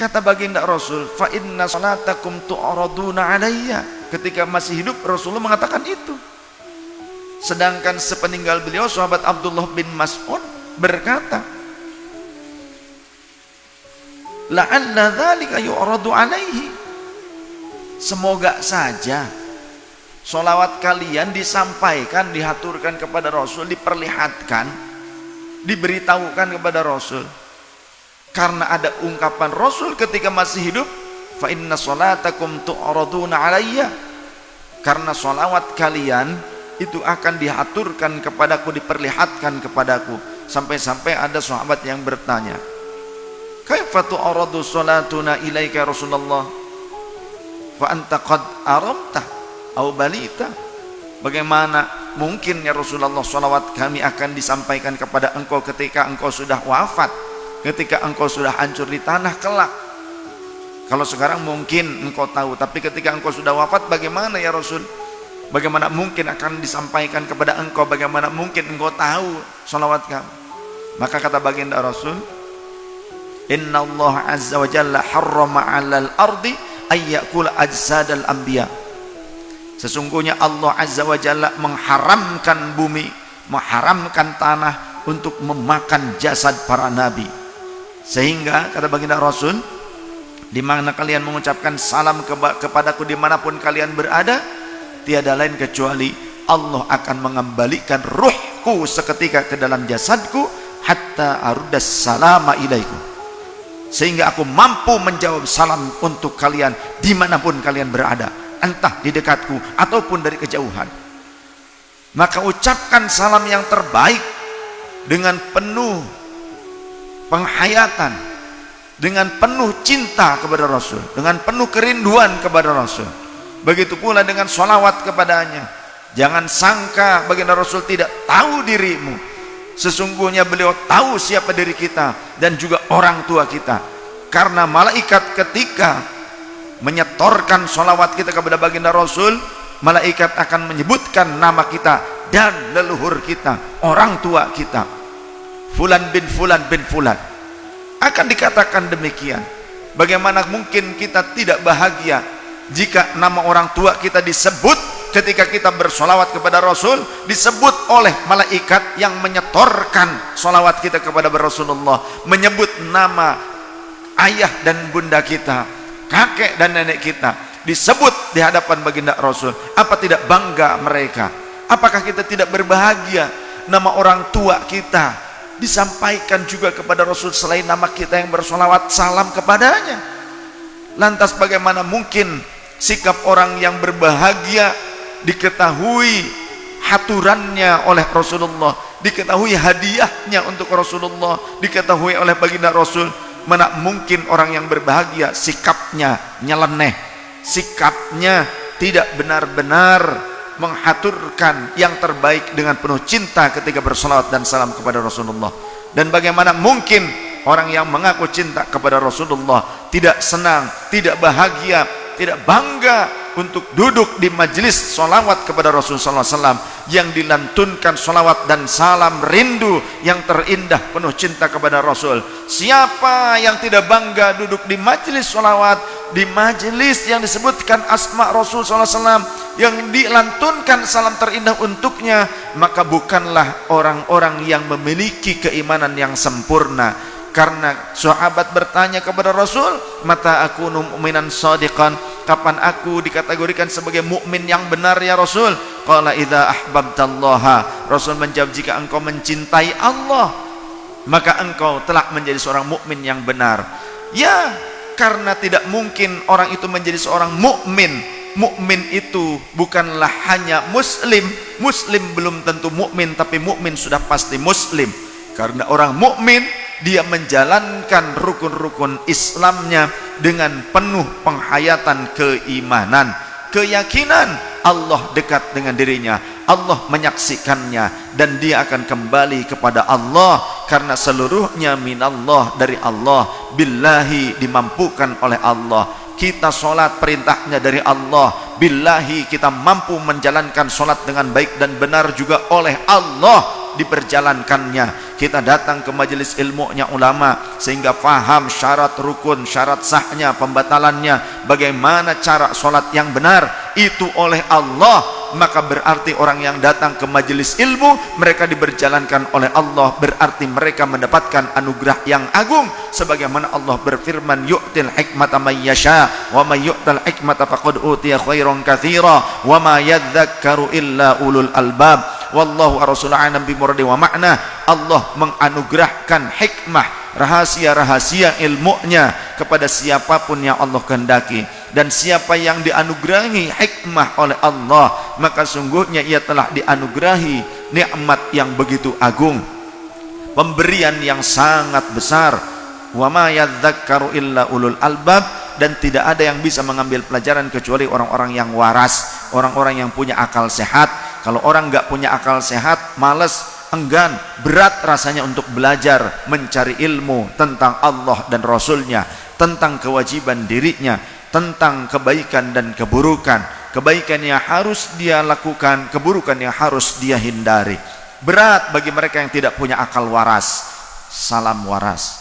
Kata baginda Rasul, fa inna salatakum tu'raduna alayya. Ketika masih hidup Rasulullah mengatakan itu. Sedangkan sepeninggal beliau sahabat Abdullah bin Mas'ud berkata, la'alla dzalika yu'radu alaihi. Semoga saja sholawat kalian disampaikan, dihaturkan kepada Rasul, diperlihatkan, diberitahukan kepada Rasul. Karena ada ungkapan Rasul ketika masih hidup, fa inna sholatakum tu'raduna alayya. Karena sholawat kalian itu akan dihaturkan kepadaku, diperlihatkan kepadaku. Sampai-sampai ada sahabat yang bertanya, kaifa tu'radu sholatuna ilaika Rasulullah fa anta qad aramta au balita. Bagaimana mungkin ya Rasulullah sholawat kami akan disampaikan kepada engkau ketika engkau sudah wafat, ketika engkau sudah hancur di tanah kelak. Kalau sekarang mungkin engkau tahu, tapi ketika engkau sudah wafat bagaimana ya Rasul? Bagaimana mungkin akan disampaikan kepada engkau? Bagaimana mungkin engkau tahu sholawat kami? Maka kata baginda Rasul, inna Allah azza wa jalla harrama 'alal ardi ayyakula ajsadal anbiya. Sesungguhnya Allah azza wa jalla mengharamkan bumi, mengharamkan tanah untuk memakan jasad para nabi. Sehingga kata baginda Rasul, di mana kalian mengucapkan salam kepadaku dimanapun kalian berada, tiada lain kecuali Allah akan mengembalikan ruhku seketika ke dalam jasadku, hatta aruddas salama ilaikum, sehingga aku mampu menjawab salam untuk kalian dimanapun kalian berada, entah di dekatku ataupun dari kejauhan. Maka ucapkan salam yang terbaik dengan penuh penghayatan, dengan penuh cinta kepada Rasul, dengan penuh kerinduan kepada Rasul. Begitu pula dengan sholawat kepadanya. Jangan sangka baginda Rasul tidak tahu dirimu. Sesungguhnya beliau tahu siapa diri kita dan juga orang tua kita. Karena malaikat ketika menyetorkan sholawat kita kepada baginda Rasul, malaikat akan menyebutkan nama kita dan leluhur kita, orang tua kita, Fulan bin Fulan bin Fulan. Akan dikatakan demikian. Bagaimana mungkin kita tidak bahagia jika nama orang tua kita disebut ketika kita bersolawat kepada Rasul, disebut oleh malaikat yang menyetorkan solawat kita kepada Rasulullah, menyebut nama ayah dan bunda kita, kakek dan nenek kita, disebut di hadapan baginda Rasul. Apa tidak bangga mereka? Apakah kita tidak berbahagia nama orang tua kita disampaikan juga kepada Rasul selain nama kita yang bersolawat salam kepadanya? Lantas bagaimana mungkin sikap orang yang berbahagia diketahui haturannya oleh Rasulullah, diketahui hadiahnya untuk Rasulullah, diketahui oleh baginda Rasul? Mana mungkin orang yang berbahagia sikapnya nyeleneh, sikapnya tidak benar-benar menghaturkan yang terbaik dengan penuh cinta ketika bersolawat dan salam kepada Rasulullah? Dan bagaimana mungkin orang yang mengaku cinta kepada Rasulullah tidak senang, tidak bahagia, tidak bangga untuk duduk di majelis solawat kepada Rasulullah SAW yang dilantunkan solawat dan salam rindu yang terindah penuh cinta kepada Rasul? Siapa yang tidak bangga duduk di majelis solawat, di majelis yang disebutkan asma Rasul SAW, yang dilantunkan salam terindah untuknya? Maka bukanlah orang-orang yang memiliki keimanan yang sempurna. Karena sahabat bertanya kepada Rasul, mata akunu mu'minan shadiqan, kapan aku dikategorikan sebagai mukmin yang benar ya Rasul? Qala idza ahbabtallaha. Rasul menjawab, jika engkau mencintai Allah, maka engkau telah menjadi seorang mukmin yang benar. Ya, karena tidak mungkin orang itu menjadi seorang mukmin. Mukmin itu bukanlah hanya muslim. Muslim belum tentu mukmin, tapi mukmin sudah pasti muslim. Karena orang mukmin dia menjalankan rukun-rukun Islamnya dengan penuh penghayatan keimanan, keyakinan Allah dekat dengan dirinya, Allah menyaksikannya, dan dia akan kembali kepada Allah karena seluruhnya minallah, dari Allah, billahi dimampukan oleh Allah. Kita sholat perintahnya dari Allah, billahi kita mampu menjalankan sholat dengan baik dan benar juga oleh Allah diperjalankannya. kita datang ke majelis ilmunya ulama sehingga faham syarat rukun, syarat sahnya, pembatalannya, bagaimana cara sholat yang benar, itu oleh Allah, maka berarti orang yang datang ke majelis ilmu mereka diberjalankan oleh Allah, berarti mereka mendapatkan anugerah yang agung, sebagaimana Allah berfirman, yu'til hikmata may yasha wa may yu'tal hikmata faqad utiya khairan katsira wa ma yadhakkaru illa ulul albab wallahu ar-rasul a'lam bi muradi wa makna. Allah menganugerahkan hikmah, rahasia-rahasia ilmunya kepada siapapun yang Allah kehendaki, dan siapa yang dianugerahi hikmah oleh Allah maka sungguhnya ia telah dianugerahi nikmat yang begitu agung, pemberian yang sangat besar. Wa ma yadhakkaru illa ulul albab, dan tidak ada yang bisa mengambil pelajaran kecuali orang-orang yang waras, orang-orang yang punya akal sehat. Kalau orang nggak punya akal sehat, malas, enggan, berat rasanya untuk belajar, mencari ilmu tentang Allah dan Rasulnya, tentang kewajiban dirinya, tentang kebaikan dan keburukan, kebaikan yang harus dia lakukan, keburukan yang harus dia hindari. Berat bagi mereka yang tidak punya akal waras. Salam waras.